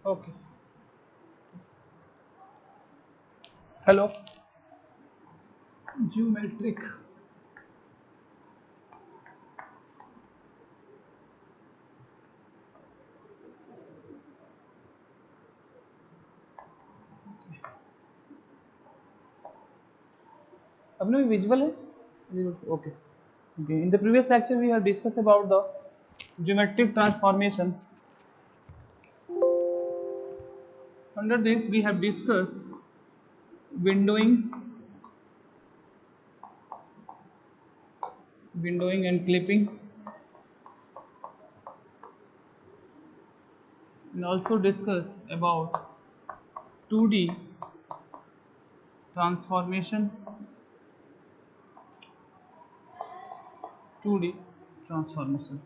Okay, hello, geometric. अपने में visual है। Okay, in the previous lecture we have discussed about the geometric transformation. Under this we have discussed windowing and clipping, and also discuss about 2D transformation. 2D transformation.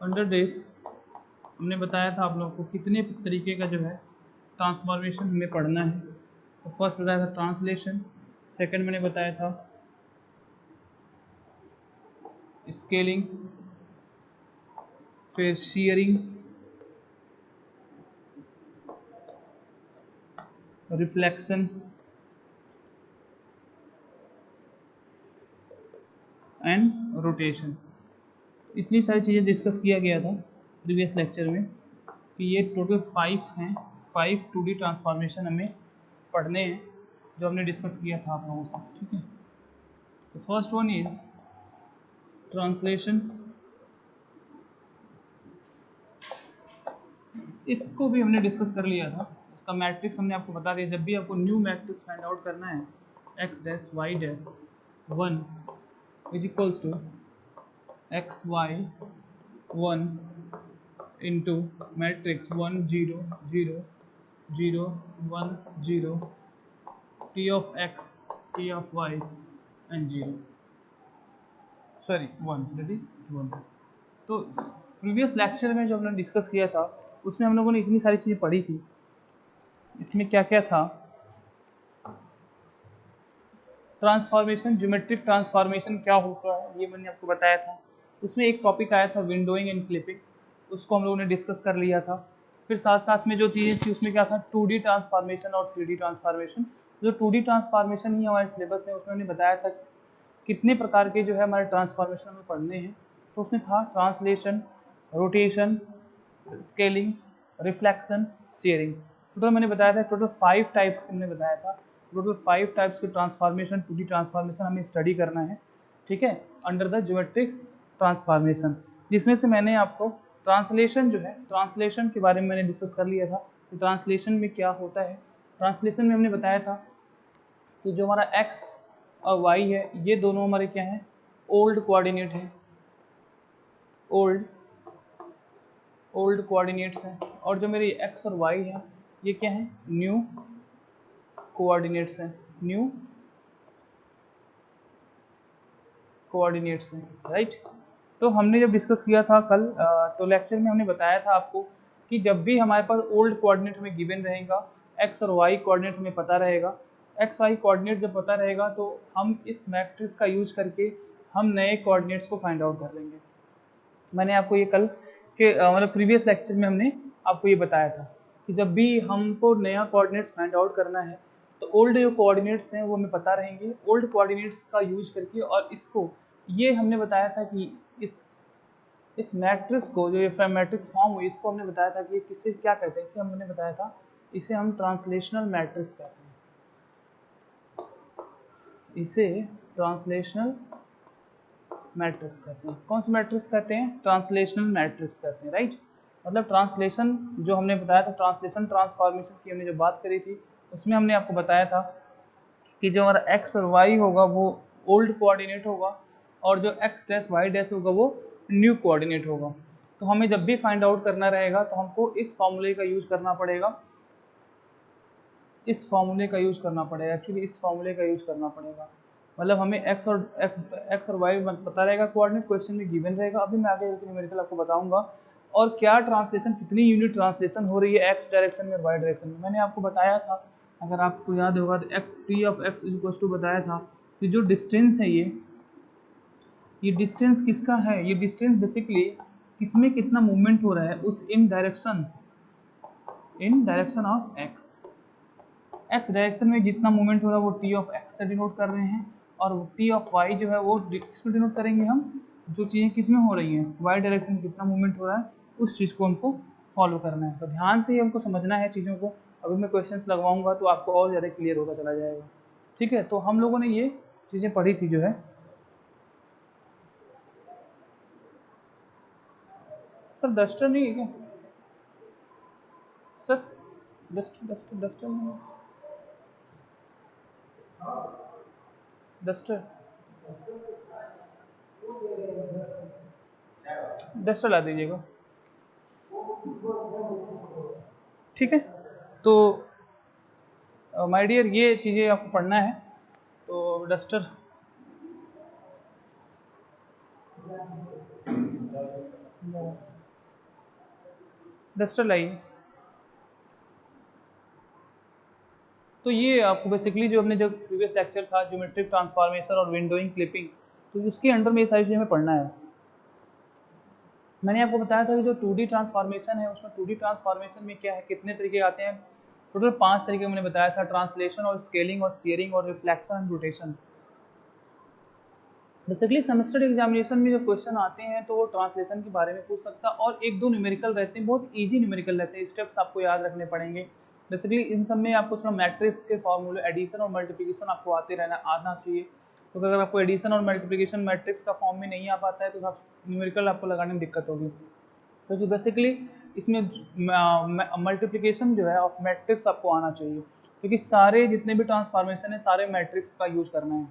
Under this हमने बताया था आप लोगों को कितने तरीके का जो है ट्रांसफॉर्मेशन हमें पढ़ना है। तो फर्स्ट बताया था ट्रांसलेशन, सेकंड मैंने बताया था स्केलिंग, फिर शीयरिंग, रिफ्लेक्शन एंड रोटेशन। इतनी सारी चीज़ें डिस्कस किया गया था प्रीवियस लेक्चर में कि ये टोटल 5 हैं। 5 2D ट्रांसफॉर्मेशन हमें पढ़ने हैं जो हमने डिस्कस किया था आप लोगों से। ठीक है, तो फर्स्ट वन इज ट्रांसलेशन। इसको भी हमने डिस्कस कर लिया था। उसका मैट्रिक्स हमने आपको बता दिया। जब भी आपको न्यू मैट्रिक्स फाइंड आउट करना है, x dash y dash 1 is equals to x y 1 into matrix 1 0 0 0 1 0 t of x t of y and 0 sorry 1 that is 1। तो प्रीवियस लेक्चर में जो हमने डिस्कस किया था उसमें हम लोगों ने इतनी सारी चीज़ें पढ़ी थी। इसमें क्या क्या था? ट्रांसफॉर्मेशन, ज्योमेट्रिक ट्रांसफॉर्मेशन क्या होता है ये मैंने आपको बताया था। उसमें एक टॉपिक आया था विंडोइंग एंड क्लिपिंग, उसको हम लोगों ने डिस्कस कर लिया था। फिर साथ साथ में जो चीज़ें थी उसमें क्या था, 2D ट्रांसफॉर्मेशन और 3D ट्रांसफॉर्मेशन। जो 2D ट्रांसफॉर्मेशन ही हमारे सिलेबस में, उसमें हमने बताया था कितने प्रकार के जो है हमारे ट्रांसफॉर्मेशन हमें पढ़ने हैं। तो उसमें था translation, rotation, scaling, reflection, sharing. Total मैंने बताया था टोटल 5 टाइप्स हमने बताया था। टोटल 5 टाइप्स के ट्रांसफॉर्मेशन, 2D ट्रांसफॉर्मेशन हमें स्टडी करना है। ठीक है, अंडर द ज्योमेट्रिक ट्रांसफॉर्मेशन, जिसमें से मैंने आपको ट्रांसलेशन जो है, ट्रांसलेशन के बारे में मैंने डिस्कस कर लिया था कि ट्रांसलेशन में क्या होता है। ट्रांसलेशन में हमने बताया था कि जो हमारा x और y है ये दोनों हमारे क्या हैं, ओल्ड कोऑर्डिनेट हैं, ओल्ड कोऑर्डिनेट्स हैं। और जो मेरी x और y है ये क्या है, न्यू कोऑर्डिनेट्स हैं, न्यू कोऑर्डिनेट्स हैं, राइट। तो हमने जब डिस्कस किया था कल, तो लेक्चर में हमने बताया था आपको कि जब भी हमारे पास ओल्ड कोऑर्डिनेट हमें गिवन रहेगा, x और y कोऑर्डिनेट हमें पता रहेगा, x y कोऑर्डिनेट जब पता रहेगा तो हम इस मैट्रिक्स का यूज करके हम नए कोऑर्डिनेट्स को फाइंड आउट कर लेंगे। मैंने आपको ये कल के मतलब प्रीवियस लेक्चर में हमने आपको ये बताया था कि जब भी हमको नया कोऑर्डिनेट्स फाइंड आउट करना है तो ओल्ड जो कोऑर्डिनेट्स हैं वो हमें पता रहेंगे। ओल्ड कोऑर्डिनेट्स का यूज करके, और इसको ये हमने बताया था कि इस मैट्रिक्स को, जो ये मैट्रिक्स फॉर्म हुई, इसको हमने बताया था कि किससे क्या कहते हैं। इसे हमने बताया था, इसे हम ट्रांसलेशनल मैट्रिक्स कहते हैं। इसे ट्रांसलेशनल मैट्रिक्स कहते हैं। कौन सी मैट्रिक्स कहते हैं? ट्रांसलेशनल मैट्रिक्स कहते हैं, राइट। मतलब ट्रांसलेशन जो हमने बताया था, ट्रांसलेशन ट्रांसफॉर्मेशन की हमने जो बात करी थी उसमें हमने आपको बताया था कि जो हमारा x और y होगा वो ओल्ड कोऑर्डिनेट होगा, और जो x डैश y डैश होगा वो न्यू कोऑर्डिनेट होगा। तो हमें जब भी फाइंड आउट करना रहेगा तो हमको इस फॉर्मूले का यूज करना पड़ेगा, इस फॉर्मूले का यूज करना पड़ेगा, एक्चुअली इस फॉर्मूले का यूज करना पड़ेगा। मतलब हमें x और y पता रहेगा, कोऑर्डिनेट क्वेश्चन में गिवन रहेगा। अभी मैं आगे न्यूमेरिकल आपको बताऊंगा। और क्या ट्रांसलेशन, कितनी यूनिट ट्रांसलेशन हो रही है x डायरेक्शन में और y डायरेक्शन में, मैंने आपको बताया था। अगर आपको याद होगा तो x t of x equals to बताया था कि जो डिस्टेंस है ये डिस्टेंस किसका है, ये डिस्टेंस बेसिकली किसमें कितना मूवमेंट हो रहा है उस इन direction in direction of x. X direction में जितना मूवमेंट हो रहा है वो टी ऑफ एक्स से डिनोट कर रहे हैं, और टी ऑफ वाई जो है वो किसमें डिनोट करेंगे हम, जो चीज़ें किस में हो रही हैं, वाई डायरेक्शन में कितना मूवमेंट हो रहा है उस चीज़ को हमको फॉलो करना है। तो ध्यान से ही हमको समझना है चीज़ों को। अभी मैं क्वेश्चंस लगवाऊंगा तो आपको और ज़्यादा क्लियर होता चला जाएगा। ठीक है, तो हम लोगों ने ये चीज़ें पढ़ी थी जो है। सर डस्टर नहीं है क्या सर? डस्टर डस्टर डस्टर नहीं है। डस्टर डस्टर ला दीजिएगा। ठीक है, तो माय डियर ये चीज़ें आपको पढ़ना है। तो डस्टर डस्टर लाइए। तो ये आपको बेसिकली जो हमने जब प्रीवियस लेक्चर था ज्योमेट्रिक ट्रांसफॉर्मेशन और विंडोइंग क्लिपिंग, तो उसके अंडर में ये सारी चीज़ें हमें पढ़ना है। मैंने आपको बताया था कि जो 2D ट्रांसफॉर्मेशन है उसमें 2D ट्रांसफॉर्मेशन में क्या है, कितने तरीके आते हैं, टोटल 5 तरीके मैंने बताया था, ट्रांसलेशन और स्केलिंग और शेयरिंग और reflection and rotation. Basically semester examination में जब क्वेश्चन आते हैं तो वो ट्रांसलेशन के बारे में पूछ सकता है, और एक दो न्यूमेरिकल रहते हैं, बहुत इजी न्यूमेरिकल रहते हैं, स्टेप्स आपको याद रखने पड़ेंगे। बेसिकली इन सब में आपको थोड़ा मैट्रिक्स के फॉर्मूले, एडिशन और मल्टीप्लिकेशन आपको आना चाहिए। तो अगर आपको एडिशन और मल्टीप्लिकेशन मैट्रिक्स का फॉर्म में नहीं आ पाता है तो आप न्यूमेरिकल आपको लगाने में दिक्कत होगी। क्योंकि बेसिकली इसमें मल्टीप्लिकेशन जो है ऑफ मैट्रिक्स आपको आना चाहिए, क्योंकि सारे जितने भी ट्रांसफॉर्मेशन है सारे मैट्रिक्स का यूज करना है।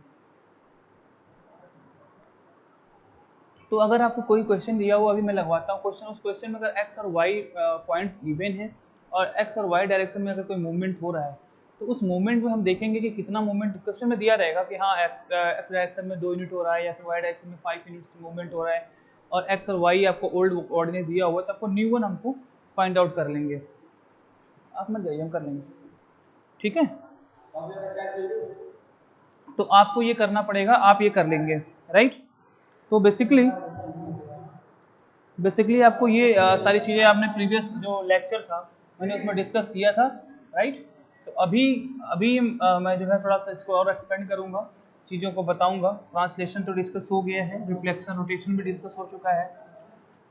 तो अगर आपको कोई क्वेश्चन दिया हुआ, अभी मैं लगवाता हूँ क्वेश्चन, उस क्वेश्चन में अगर एक्स और वाई पॉइंट्स गिवन है और एक्स और वाई डायरेक्शन में अगर कोई मूवमेंट हो रहा है, तो उस मूवमेंट में हम देखेंगे कि कितना मूवमेंट क्वेश्चन में दिया रहेगा कि हाँ एक्स डायरेक्शन में 2 यूनिट हो रहा है या फिर वाई डायरेक्शन में 5 यूनिट्स मूवमेंट हो रहा है, और एक्स और वाई आपको ओल्ड ऑर्डिनेट दिया हुआ है, तो आपको न्यू वन हमको फाइंड आउट कर लेंगे। आप मत जाइए, हम कर लेंगे। ठीक है, तो आपको ये करना पड़ेगा, आप ये कर लेंगे, राइट। तो बेसिकली आपको ये सारी चीज़ें आपने प्रीवियस जो लेक्चर था मैंने उसमें डिस्कस किया था, राइट। तो अभी अभी मैं जो है थोड़ा सा इसको और एक्सपेंड करूँगा, चीज़ों को बताऊँगा। ट्रांसलेशन तो डिस्कस हो गया है, रिफ्लेक्शन रोटेशन भी डिस्कस हो चुका है।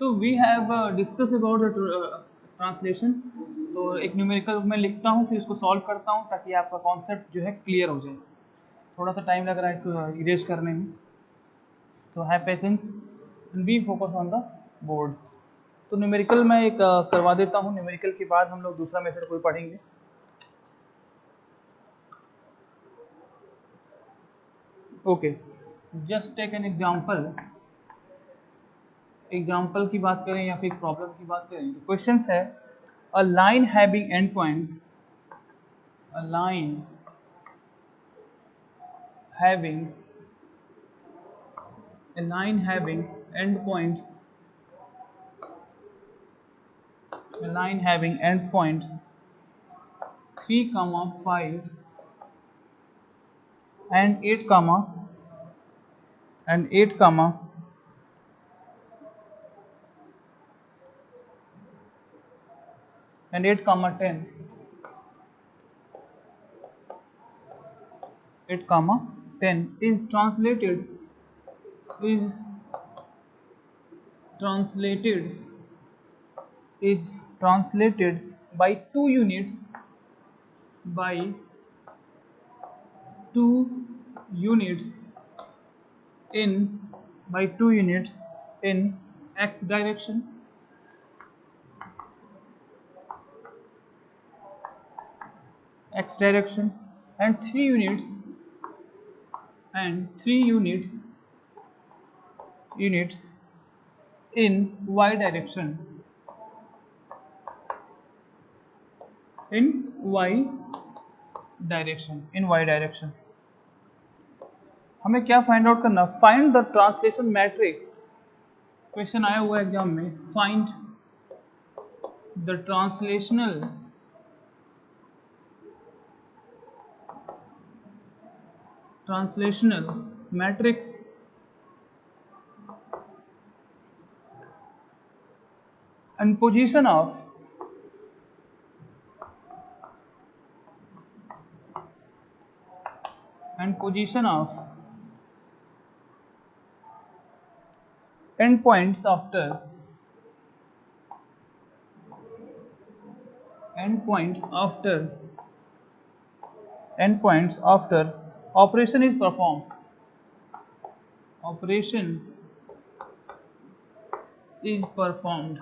तो we have discuss about the translation. तो एक न्यूमेरिकल मैं लिखता हूँ, फिर इसको सॉल्व करता हूँ ताकि आपका कॉन्सेप्ट जो है क्लियर हो जाए। थोड़ा सा टाइम लग रहा है इसको इरेज करने में, तो have patience and B focus on the board. तो न्यूमेरिकल मैं एक करवा देता हूँ, न्यूमेरिकल के बाद हम लोग दूसरा मेथड कोई पढ़ेंगे। Okay, just take an example की बात करें या फिर प्रॉब्लम की बात करें, तो क्वेश्चन है a line having and points, a line having having endpoints, a line having endpoints 3, 5 and 8, and 8, 10, 8, 10 is translated is translated by 2 units, by 2 units in by 2 units in x direction, and 3 units in y direction, in y direction। हमें क्या find out करना, find the translation matrix. Question आया हुआ है exam में, find the translational matrix and position of and position of endpoints after operation is performed. Operation is performed.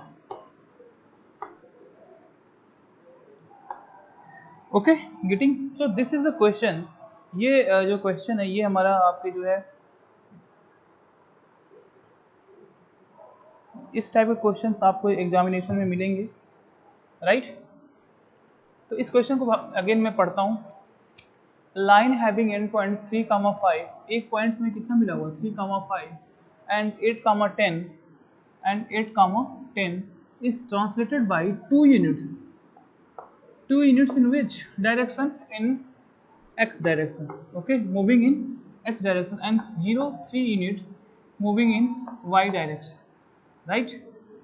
Okay getting. So this is the question. ये जो question है ये हमारा आपके जो है इस टाइप के क्वेश्चंस आपको एग्जामिनेशन में मिलेंगे, राइट. तो इस क्वेश्चन को अगेन मैं पढ़ता हूँ. Line having and points 3,5. एक पॉइंट्स में कितना मिला हुआ 3,5 and 8,10 and 8,10 is translated by 2 units. 2 units in which direction? In x direction. Okay, moving in x direction, and 3 units moving in y direction, right.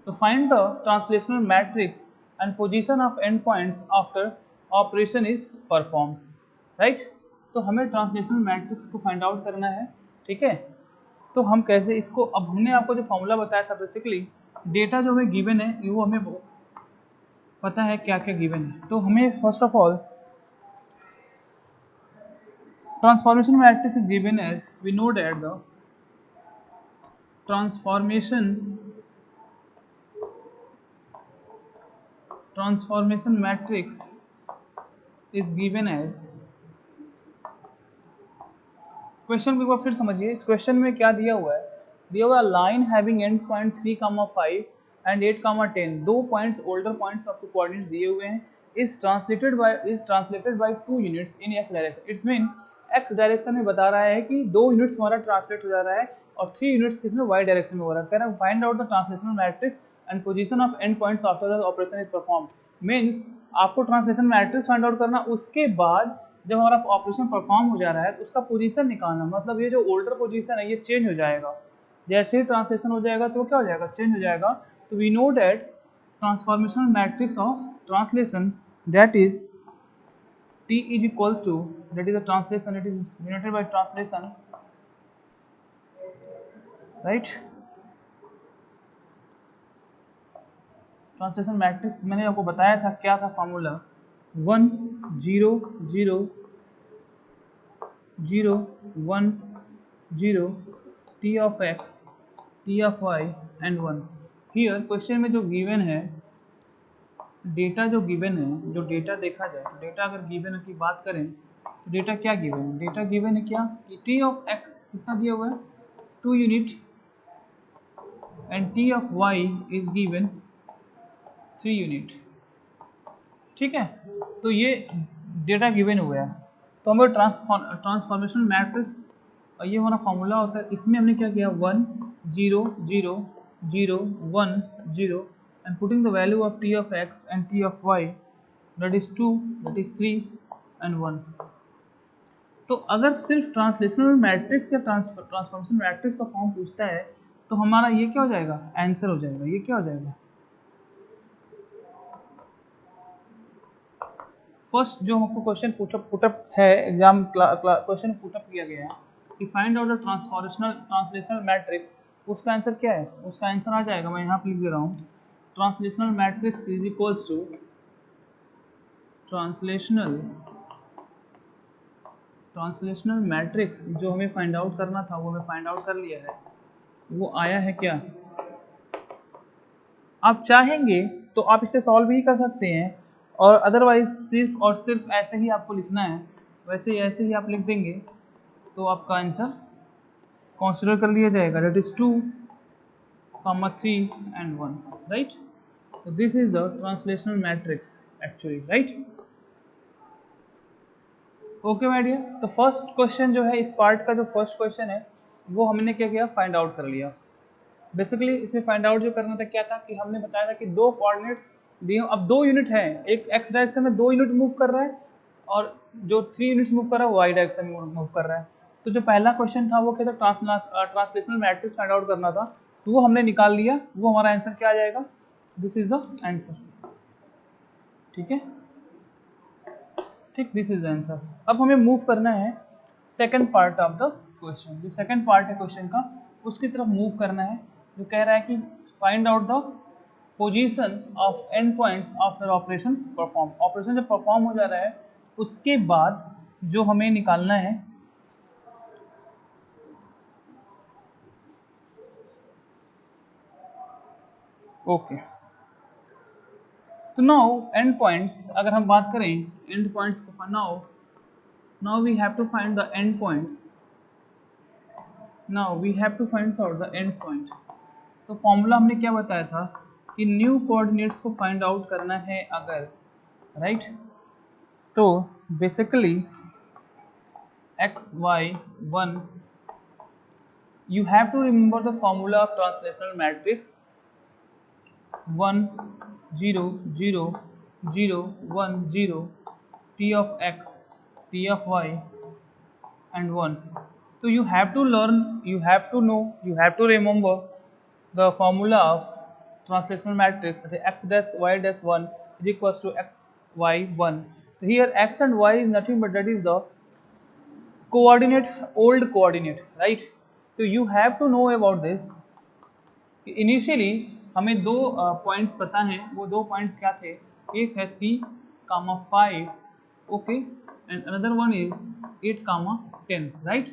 So find the translational matrix and position of endpoints after operation is performed, right. तो हमें translational matrix को find out करना है, ठीक है. तो हम कैसे इसको, अब हमने आपको जो फॉर्मूला बताया था बेसिकली डेटा जो हमें गिवन है वो हमें पता है क्या क्या गिवन है. तो हमें first of all transformation matrix is given as, we know that the transformation matrix is given as. Question को एक बार फिर समझिए. इस क्वेश्चन में क्या दिया हुआ है? दिया हुआ line having ends point 3,5 and 8,10. दो पॉइंट्स ओल्डर पॉइंट्स आपको कोऑर्डिनेट्स दिए हुए हैं. Is translated bye 2 units in x direction. It's mean x direction में बता रहा है कि 2 यूनिट्स हमारा ट्रांसलेट हो जा रहा है और 3 यूनिट्स किसमें वाई डायरेक्शन में हो रहा है. कह रहा है find out the translational matrix and position of and points after the operation is performed. Means आपको ट्रांसलेशन मैट्रिक्स फाइंड आउट करना, उसके बाद जब हमारा ऑपरेशन परफॉर्म हो जा रहा है तो उसका पोजीशन निकालना. मतलब ये जो ओल्डर पोजीशन है ये चेंज हो जाएगा. जैसे ही ट्रांसलेशन हो जाएगा तो क्या हो जाएगा? चेंज हो जाएगा. तो we know that transformational matrix of translation that is T is equals to, that is the translation, it is denoted by translation, right. Translation matrix मैंने आपको बताया था क्या था formula. 1 0 0 0 1 0 T of x T of y and 1. Here question में जो given है data, जो गिवन है, जो डेटा देखा जाए, डेटा अगर गिवन की बात करें तो डेटा क्या गिवन है? डेटा गिवन है क्या कि टी ऑफ एक्स कितना दिया हुआ है 2 unit and T of y is given 3 unit, ठीक है. तो ये डेटा गिवन हुआ है. तो हमें ट्रांसफॉर्मेशन मैट्रिक्स, ये हमारा फॉर्मूला होता है. इसमें हमने क्या किया 1 0 0 0 1 0 and putting the value of t of x and t of y, that is 2, that is 3 and 1. तो अगर सिर्फ ट्रांसलेशनल मैट्रिक्स या ट्रांसफॉर्मेशन मैट्रिक्स का फॉर्म पूछता है तो हमारा ये क्या हो जाएगा? आंसर हो जाएगा. ये क्या हो जाएगा? फर्स्ट जो हमको क्वेश्चन पुटअप है एग्जाम क्वेश्चन पुटअप किया गया है कि find out the translational matrix, उसका आंसर क्या है? उसका आंसर आ जाएगा, मैं यहाँ पे लिख दे रहा हूँ. Translational matrix is equals to translational matrix जो हमें फाइंड आउट करना था वो हमें फाइंड आउट कर लिया है. वो आया है क्या? आप चाहेंगे तो आप इसे सॉल्व भी कर सकते हैं और अदरवाइज सिर्फ और सिर्फ ऐसे ही आपको लिखना है. वैसे ऐसे ही आप लिख देंगे तो आपका आंसर कंसीडर कर लिया जाएगा. That is 2, 3 and 1, right. So this is the translational matrix actually, right. Okay my dear. तो फर्स्ट क्वेश्चन जो है इस पार्ट का, जो फर्स्ट क्वेश्चन है वो हमने क्या किया? फाइंड आउट कर लिया. बेसिकली इसमें फाइंड आउट जो करना था क्या था कि हमने बताया था कि दो कोऑर्डिनेट्स दिए. अब 2 यूनिट है, एक एक्स डायरेक्शन में 2 यूनिट मूव कर रहा है और जो 3 यूनिट्स मूव कर रहा है वाई डायरेक्शन में मूव कर रहा है. तो जो पहला क्वेश्चन था वो क्या था? ट्रांसलेशनल मैट्रिक्स फाइंड आउट करना था. तो वो हमने निकाल लिया. वो हमारा आंसर क्या आ जाएगा? दिस इज द आंसर, ठीक है. ठीक, दिस इज आंसर. अब हमें मूव करना है second part of the question, जो सेकंड पार्ट है क्वेश्चन का उसकी तरफ मूव करना है, जो कह रहा है कि find out the position of and points after operation perform. Operation जब परफॉर्म हो जा रहा है उसके बाद जो हमें निकालना है, ओके। तो नाउ एंड पॉइंट्स, अगर हम बात करें एंड पॉइंट्स को, now we have to find the end points, now we have to find out the end point. तो फॉर्मूला हमने क्या बताया था कि न्यू कोऑर्डिनेट्स को फाइंड आउट करना है अगर, राइट, तो basically xy1, you have to remember the formula of translational matrix 1 0 0 0 1 0 t of x, t of y and 1. So you have to learn, you have to know, you have to remember the formula of translational matrix, that is x dash y dash 1 is equals to x y 1. So here x and y is nothing but that is the coordinate, old coordinate, right? So you have to know about this. Initially हमें दो points पता हैं, वो दो points क्या थे, एक है 3,5, okay, and another one is 8,10, right.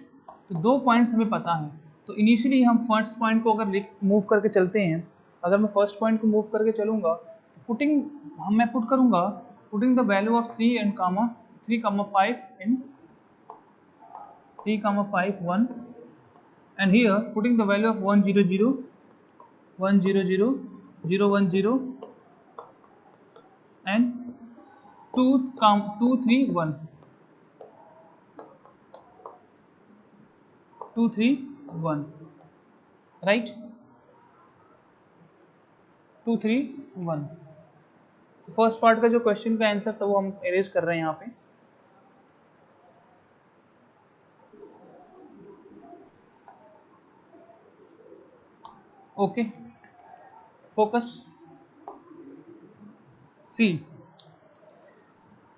तो दो पॉइंट्स हमें पता है। तो इनिशियली हम फर्स्ट पॉइंट को अगर मूव करके चलते हैं, अगर मैं फर्स्ट पॉइंट को मूव करके चलूँगा तो मैं पुट करूँगा putting the value of 3 and 3,5 in 3,5 1, and here putting the value of 1 0 0 1 0 0 0 1 0 and 2 3 1 2 3 1, right, 2 3 1। First part का जो क्वेश्चन का आंसर था वो हम एरेज कर रहे हैं यहाँ पे। Okay, focus. सी,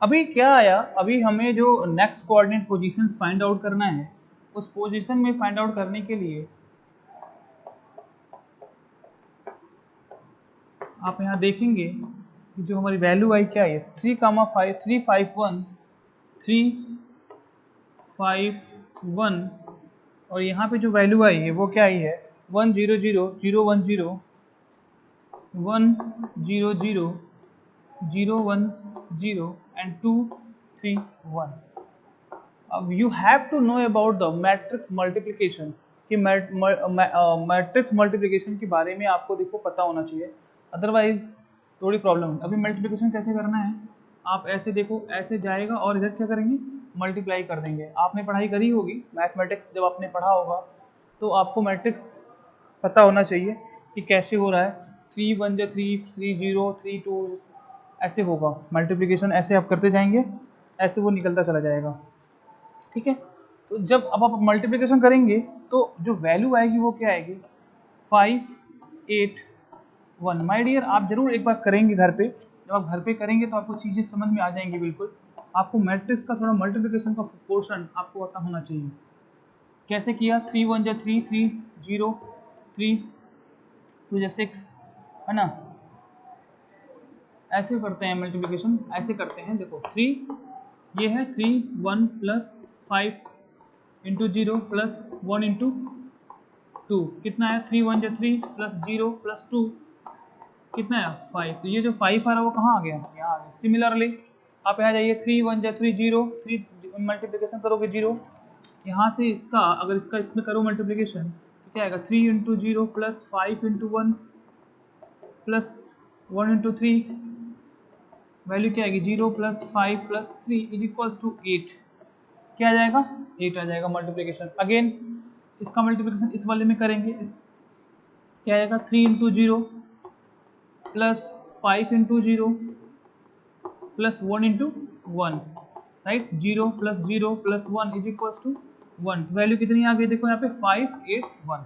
अभी क्या आया, अभी हमें जो next coordinate positions find out करना है, उस पोजीशन में फाइंड आउट करने के लिए आप यहाँ देखेंगे कि जो हमारी वैल्यू आई क्या है, 3,5 3 5 1 3 5 1, और यहाँ पे जो वैल्यू आई है वो क्या आई है 1 0 0 0 1 0 1 0 0 0 1 0 and 2 3 1। अब you have to know about the matrix multiplication, कि मैट्रिक्स मल्टीप्लिकेशन के बारे में आपको देखो पता होना चाहिए, अदरवाइज थोड़ी प्रॉब्लम है। अभी मल्टीप्लिकेशन कैसे करना है, आप ऐसे देखो, ऐसे जाएगा और इधर क्या करेंगे, मल्टीप्लाई कर देंगे। आपने पढ़ाई करी होगी मैथमेटिक्स, जब आपने पढ़ा होगा तो आपको मैट्रिक्स पता होना चाहिए कि कैसे हो रहा है, 3 1 3 3 0 3 2, ऐसे होगा मल्टीप्लिकेशन, ऐसे आप करते जाएंगे, ऐसे वो निकलता चला जाएगा, ठीक है। तो जब अब आप मल्टीप्लिकेशन करेंगे तो जो वैल्यू आएगी वो क्या आएगी 5 8 1। माय डियर, आप जरूर एक बार करेंगे घर पे, जब आप घर पे करेंगे तो आपको चीज़ें समझ में आ जाएंगी बिल्कुल। आपको मैट्रिक्स का थोड़ा मल्टीप्लिकेशन का पोर्शन आपको पता होना चाहिए। कैसे किया, 3 1 3 3 0 3 2 6, है ना, ऐसे करते हैं मल्टीप्लिकेशन, ऐसे करते हैं। देखो 3, ये है 3 1 प्लस 5 इंटू 0 प्लस 1 इंटू 2, कितना है 3 1 3 प्लस 0 प्लस 2, कितना है 5। तो ये जो 5 आ रहा है वो कहाँ आ गया, यहाँ आ गया। सिमिलरली आप यहाँ जाइए, 3 1 3 0 3 मल्टीप्लिकेशन करोगे 0, यहाँ से इसका अगर इसका इसमें करो मल्टीप्लिकेशन तो क्या आएगा 3 into 0 plus 5 into 1 plus 1 into 3, value क्या आएगी 0 plus 5 plus 3 is equals to 8। क्या आ जाएगा 8 आ जाएगा मल्टीप्लिकेशन। अगेन इसका मल्टीप्लिकेशन इस वाले में करेंगे, क्या आएगा 3 into 0 plus 5 into 0 plus 1 into 1, right, 0 plus 0 plus 1 is equals to 1। तो वैल्यू कितनी आ गई, देखो यहाँ पे 5 8 1।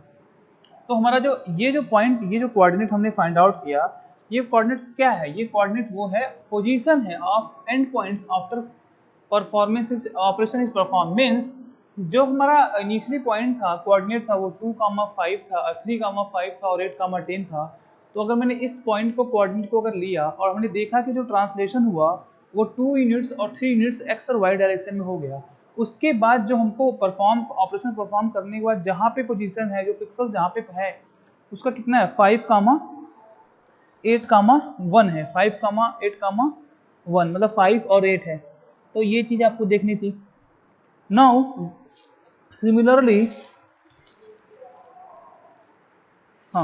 तो हमारा जो ये पॉइंट, ये जो कोऑर्डिनेट हमने फाइंड आउट किया, ये कोऑर्डिनेट क्या है, ये कोऑर्डिनेट वो है, पोजीशन है of and points after performance operation is perform. Means जो हमारा इनिशियली पॉइंट था, कोऑर्डिनेट था, वो 2,5 था, 3,5 था और 8,10 था। तो अगर मैंने इस पॉइंट को कोऑर्डिनेट को अगर लिया और हमने देखा कि जो ट्रांसलेशन हुआ वो 2 यूनिट्स और 3 यूनिट्स एक्स और वाई डायरेक्शन में हो गया, उसके बाद जो हमको ऑपरेशन परफॉर्म करने के बाद जहाँ पे पोजीशन है, जो पिक्सल जहाँ पे है, उसका कितना है 5,8,1 है। 5,8,1 मतलब 5 और 8 है। तो ये चीज़ आपको देखनी थी। Now similarly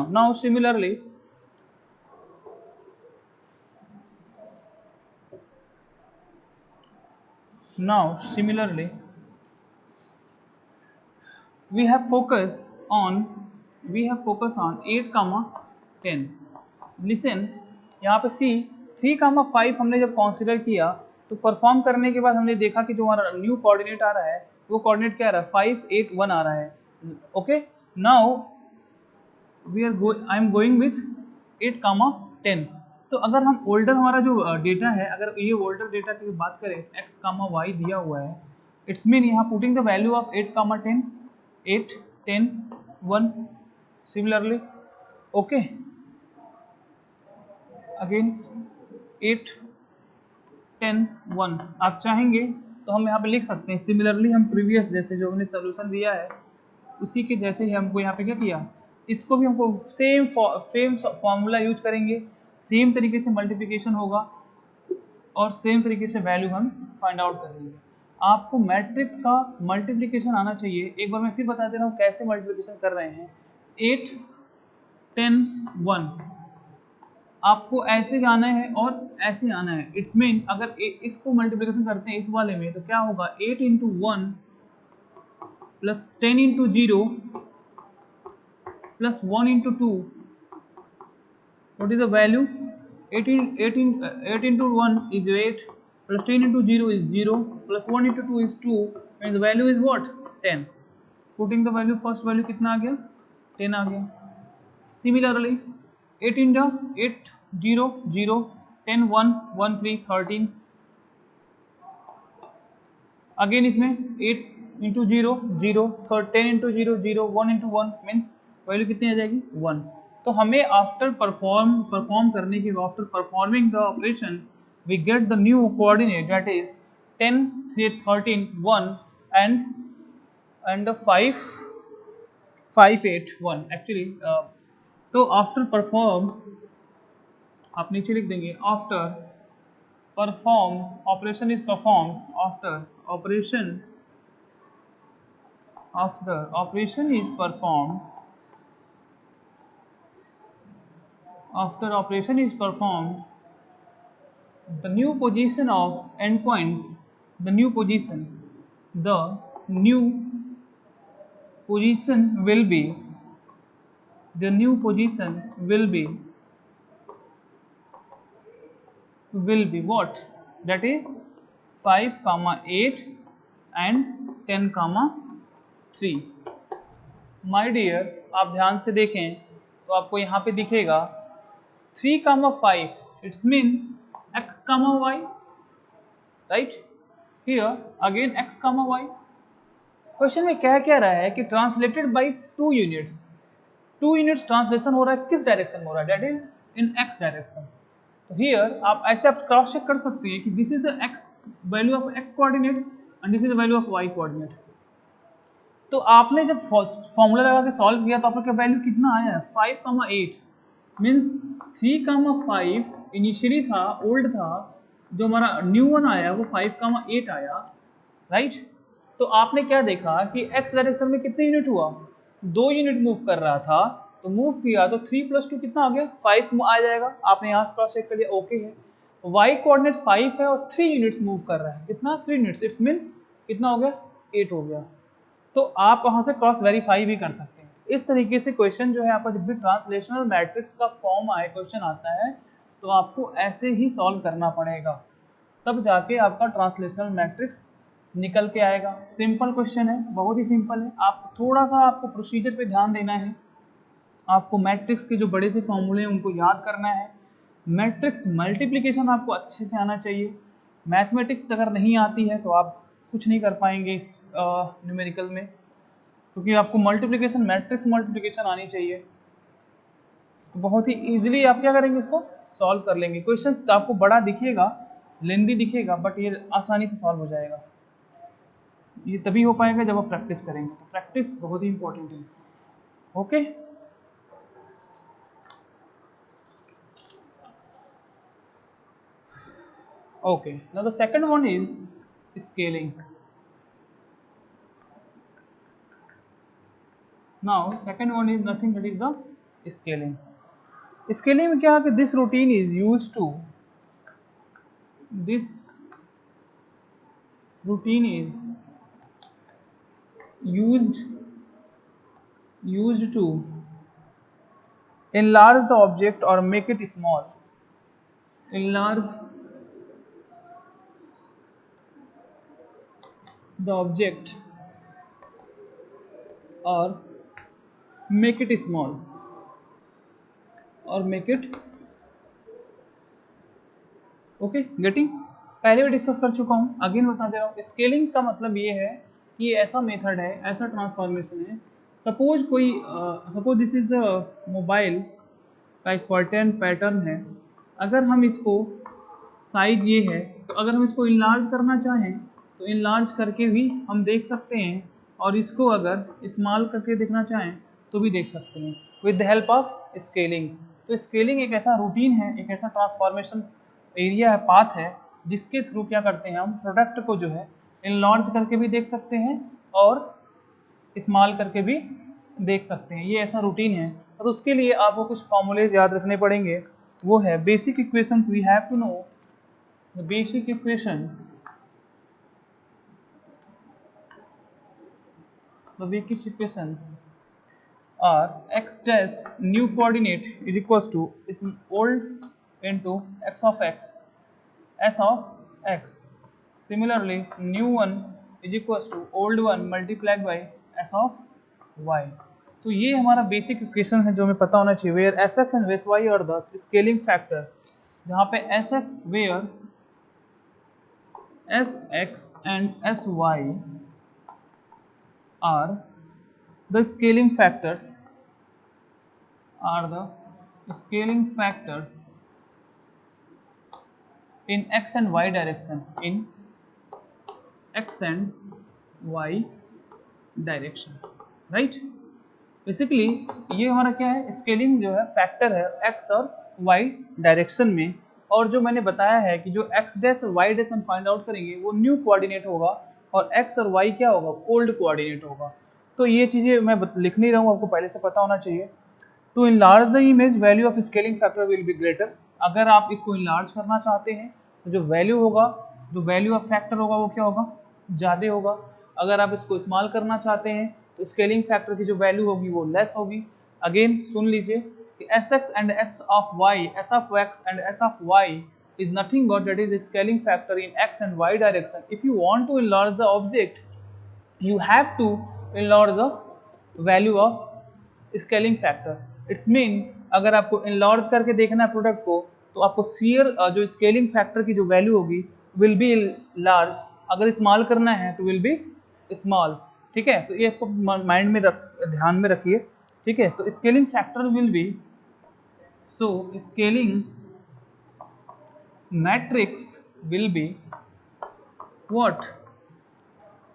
now similarly we have focus on 8,10. Listen, यहाँ पे सी 3,5 हमने जब कंसीडर किया तो परफॉर्म करने के बाद हमने देखा कि जो हमारा न्यू कोऑर्डिनेट आ रहा है वो कोऑर्डिनेट क्या आ रहा है 5,8,1 आ रहा है। Okay, now I am going with 8,10। तो अगर हम ओल्डर हमारा जो डेटा है, अगर ये ओल्डर डेटा की बात करें x, y दिया हुआ है, इट्स मीन यहाँ putting the value of 8,10, 8, 10, 1 similarly. Okay, again 8, 10, 1 आप चाहेंगे तो हम यहाँ पे लिख सकते हैं सिमिलरली। हम प्रीवियस जैसे जो हमने सोल्यूशन दिया है उसी के जैसे ही हमको यहाँ पे क्या किया, इसको भी हमको सेम फॉर्मूला यूज करेंगे, सेम तरीके से मल्टीप्लिकेशन होगा और सेम तरीके से वैल्यू हम फाइंड आउट करेंगे। आपको मैट्रिक्स का मल्टीप्लिकेशन आना चाहिए। एक बार मैं फिर बता दे रहा हूँ कैसे मल्टीप्लिकेशन कर रहे हैं। 8, 10, 1 आपको ऐसे जाना है और ऐसे आना है। इट्स मीन अगर इसको मल्टीप्लिकेशन करते हैं इस वाले में तो क्या होगा 8 into 1 plus 10 into 0 plus 1 into 2, what is the value? 8 into 1 is 8 plus 10 into 0 is 0 plus 1 into 2 is 2 and the value is what? 10. Putting the value, first value कितना आ गया 10 आ गया। Similarly 8 into 8 0 0 10 1 1 3 13 अगेन इसमें 8 into 0 0 10 into 0 0 1 into 1 means value कितनी आ जाएगी 1। तो हमें after perform करने के after performing the operation we get the new coordinate that is 10 13 1 and 5 5 8 1 actually. तो आफ्टर परफॉर्म आप नीचे लिख देंगे after perform operation is performed after operation is performed the new position of endpoints the new position will be what? That is 5, 8 and 10, 3। My dear आप ध्यान से देखें तो आपको यहाँ पे दिखेगा 3, 5 it's mean x, y, right. Here again x, y। Question में क्या कह रहा है कि translated bye 2 units. 2 units translation हो रहा है किस डायरेक्शन में हो रहा है? That is in x direction. तो हियर आप ऐसे आप क्रॉस चेक कर सकते हैं कि this is the x value of x coordinate and this is the value of y coordinate. तो आपने जब फॉर्मूला लगा के सॉल्व किया तो आपका वैल्यू कितना आया है 5, 8 मीन्स 3, 5 इनिशियली था, ओल्ड था, जो हमारा न्यू वन आया वो 5, 8 आया, राइट। तो आपने क्या देखा कि x डायरेक्शन में कितने यूनिट हुआ 2 यूनिट मूव कर रहा था, तो मूव किया तो 3 + 2 कितना आ गया 5 आ जाएगा। आपने यहाँ क्रॉस चेक कर लिया, ओके है। y कोऑर्डिनेट 5 है और 3 यूनिट्स मूव कर रहा है, कितना 3 यूनिट्स, इट्स मीन कितना हो गया 8 हो गया। तो आप वहाँ से क्रॉस वेरीफाई भी कर सकते हैं। इस तरीके से क्वेश्चन जो है आपका जब भी ट्रांसलेशनल मैट्रिक्स का फॉर्म आए क्वेश्चन आता है तो आपको ऐसे ही सॉल्व करना पड़ेगा, तब जाके आपका ट्रांसलेशनल मैट्रिक्स निकल के आएगा। सिंपल क्वेश्चन है, बहुत ही सिंपल है। आप थोड़ा सा आपको प्रोसीजर पे ध्यान देना है, आपको मैट्रिक्स के जो बड़े से फॉर्मूले हैं उनको याद करना है। मैट्रिक्स मल्टीप्लिकेशन आपको अच्छे से आना चाहिए। मैथमेटिक्स अगर नहीं आती है तो आप कुछ नहीं कर पाएंगे इस न्यूमेरिकल में, क्योंकि आपको मल्टीप्लिकेशन, मैट्रिक्स मल्टीप्लिकेशन आनी चाहिए। तो बहुत ही इजीली आप क्या करेंगे, इसको सॉल्व कर लेंगे। क्वेश्चन आपको बड़ा दिखेगा, लेंदी दिखेगा, बट ये आसानी से सॉल्व हो जाएगा। ये तभी हो पाएगा जब आप प्रैक्टिस करेंगे। तो प्रैक्टिस बहुत ही इंपॉर्टेंट है। Okay, okay, now the second one is scaling. Now second one is nothing but is the scaling. Scaling में क्या है कि this routine is used to used to enlarge the object or make it small. Enlarge the object or make it small or make it okay getting. पहले भी discuss कर चुका हूँ, again बता दे रहा हूँ। स्केलिंग का मतलब ये है कि ये ऐसा मेथड है, ऐसा ट्रांसफॉर्मेशन है। Suppose this is the mobile का एक पैटर्न है। अगर हम इसको साइज ये है, तो अगर हम इसको इनलार्ज करना चाहें तो इनलार्ज करके भी हम देख सकते हैं, और इसको अगर स्मॉल करके देखना चाहें तो भी देख सकते हैं with the help of scaling. तो स्केलिंग एक ऐसा रूटीन है, एक ऐसा ट्रांसफॉर्मेशन एरिया है, पाथ है, जिसके थ्रू क्या करते हैं हम प्रोडक्ट को जो है इनलार्ज करके भी देख सकते हैं और स्मॉल करके भी देख सकते हैं। ये ऐसा रूटीन है। और उसके लिए आपको कुछ फॉर्मूलेज याद रखने पड़ेंगे। वो है basic equations we have to know. The basic equation, the weakest equation are x dash new coordinate is equals to is old into x of x s of x. Similarly new one is equals to old one multiplied by s of y. तो ये हमारा basic equation है जो हमें पता होना चाहिए। Where S X and S Y और द स्केलिंग फैक्टर, जहाँ पे S X where S X and S Y are the scaling factors in x and y direction, in x and y direction, right? Basically ये हमारा क्या है, scaling जो है factor है x और y डायरेक्शन में। और जो मैंने बताया है कि जो x डैश और y डैश हम फाइंड आउट करेंगे वो न्यू कोऑर्डिनेट होगा और x और y क्या होगा, ओल्ड कोऑर्डिनेट होगा। तो ये चीज़ें मैं लिख नहीं रहा हूँ, आपको पहले से पता होना चाहिए। To enlarge the image value of scaling factor will be greater. अगर आप इसको इनलार्ज करना चाहते हैं तो जो वैल्यू होगा, जो वैल्यू ऑफ फैक्टर होगा वो क्या होगा, ज़्यादा होगा। अगर आप इसको स्मॉल करना चाहते हैं तो स्केलिंग फैक्टर की जो वैल्यू होगी वो लेस होगी। अगेन सुन लीजिए कि S X and S of Y, S of X and S of Y is nothing but that is the scaling factor in x and y direction. If you want to enlarge the object, you have to enlarge the value of scaling factor. It's mean अगर आपको enlarge करके देखना है product को तो आपको shear जो scaling factor की जो वैल्यू होगी will be large, अगर स्मॉल करना है तो will be small। ठीक है, तो ये आपको माइंड में ध्यान में रखिए। ठीक है, तो scaling factor will be, so scaling matrix will be what,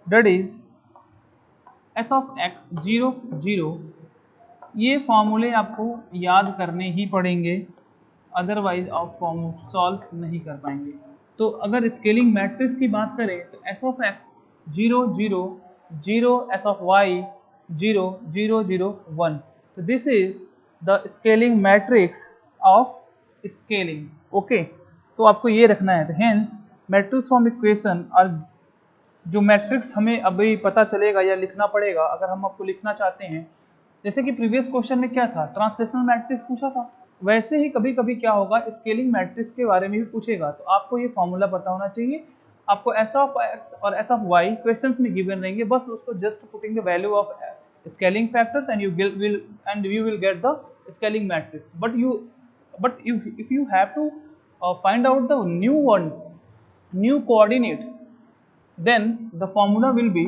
that is s of x 0 0। ये फॉर्मूले आपको याद करने ही पड़ेंगे, अदरवाइज आप सॉल्व नहीं कर पाएंगे। तो अगर स्केलिंग मैट्रिक्स की बात करें तो s of x 0 0 0, s of y 0 0 0 1। तो this is the scaling matrix of scaling. Okay, तो आपको ये रखना है। तो हेंस मैट्रिक्स फॉर्म इक्वेशन और जो मैट्रिक्स हमें अभी पता चलेगा या लिखना पड़ेगा, अगर हम आपको लिखना चाहते हैं, जैसे कि प्रीवियस क्वेश्चन में क्या था, ट्रांसलेशनल मैट्रिक्स पूछा था, वैसे ही कभी कभी क्या होगा स्केलिंग मैट्रिक्स के बारे में भी पूछेगा। तो आपको ये फॉर्मूला पता होना चाहिए। आपको एस ऑफ एक्स और एस ऑफ वाई क्वेश्चंस में गिवन रहेंगे, बस उसको just putting the value of scaling factors and you will get the scaling matrix. But if you have to find out the new coordinate, then the formula will be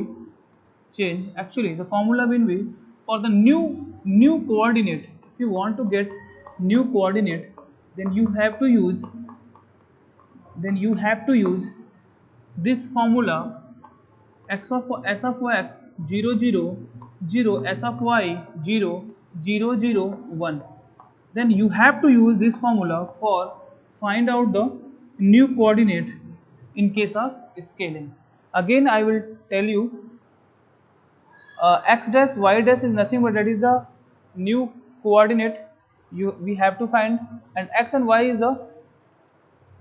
change. Actually, the formula will be for the new coordinate. If you want to get new coordinate, then you have to use this formula: x of s of x 0 0 0, s of y 0 0 0 1. Then you have to use this formula for find out the new coordinate in case of scaling. Again I will tell you, x dash y dash is nothing but that is the new coordinate we have to find, and x and y is the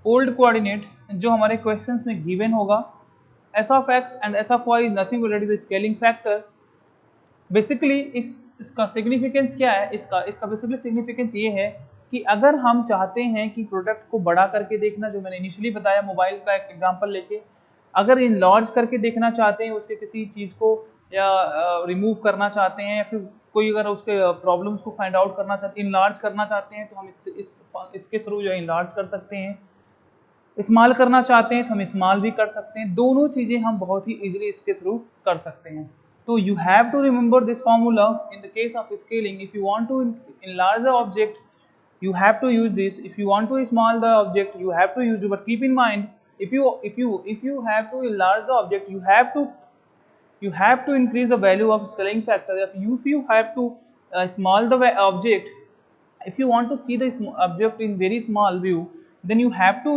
old coordinate जो हमारे questions में given होगा. s of x and s of y is nothing but that is the scaling factor. Basically इसका significance क्या है? इसका basically significance ये है कि अगर हम चाहते हैं कि प्रोडक्ट को बड़ा करके देखना, जो मैंने इनिशियली बताया मोबाइल का एक एग्जांपल लेके, अगर इनलार्ज करके देखना चाहते हैं उसके किसी चीज़ को, या रिमूव करना चाहते हैं, या फिर कोई अगर उसके प्रॉब्लम्स को फाइंड आउट करना चाहते हैं, इनलार्ज करना चाहते हैं, तो हम इसके थ्रू जो है इनलार्ज कर सकते हैं. स्मॉल करना चाहते हैं तो हम स्मॉल भी कर सकते हैं. दोनों चीज़ें हम बहुत ही इजीली इसके थ्रू कर सकते हैं. So you have to remember this formula in the case of scaling. If you want to enlarge the object, you have to use this. If you want to small the object, you have to use it. But keep in mind, if you have to enlarge the object, you have to increase the value of scaling factor. If you have to small the object, if you want to see the object in very small view, then you have to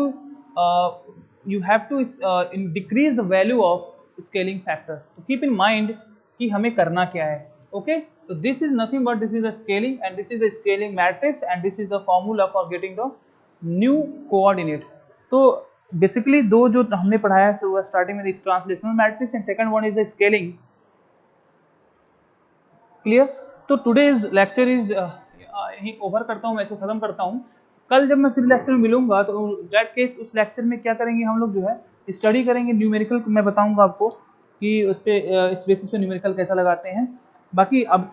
decrease the value of scaling factor. So keep in mind कि हमें करना क्या है. Okay, तो this is nothing but this is the scaling, and this is the scaling matrix, and this is the formula for getting the new coordinate. तो basically दो जो हमने पढ़ाया है स्टार्टिंग में, this translational matrix and second one is the scaling. Clear? तो today's lecture is यही over करता हूँ, मैं इसको खत्म करता हूँ. कल जब मैं फिर लेक्चर में मिलूंगा तो दैट केस उस लेक्चर में क्या करेंगे हम लोग, जो है स्टडी करेंगे न्यूमेरिकल. मैं बताऊंगा आपको कि उस पे इस बेसिस पे न्यूमेरिकल कैसा लगाते हैं. बाकी अब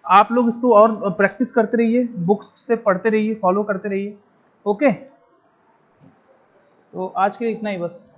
आप लोग इसको और प्रैक्टिस करते रहिए, बुक्स से पढ़ते रहिए, फॉलो करते रहिए. ओके, तो आज के लिए इतना ही बस.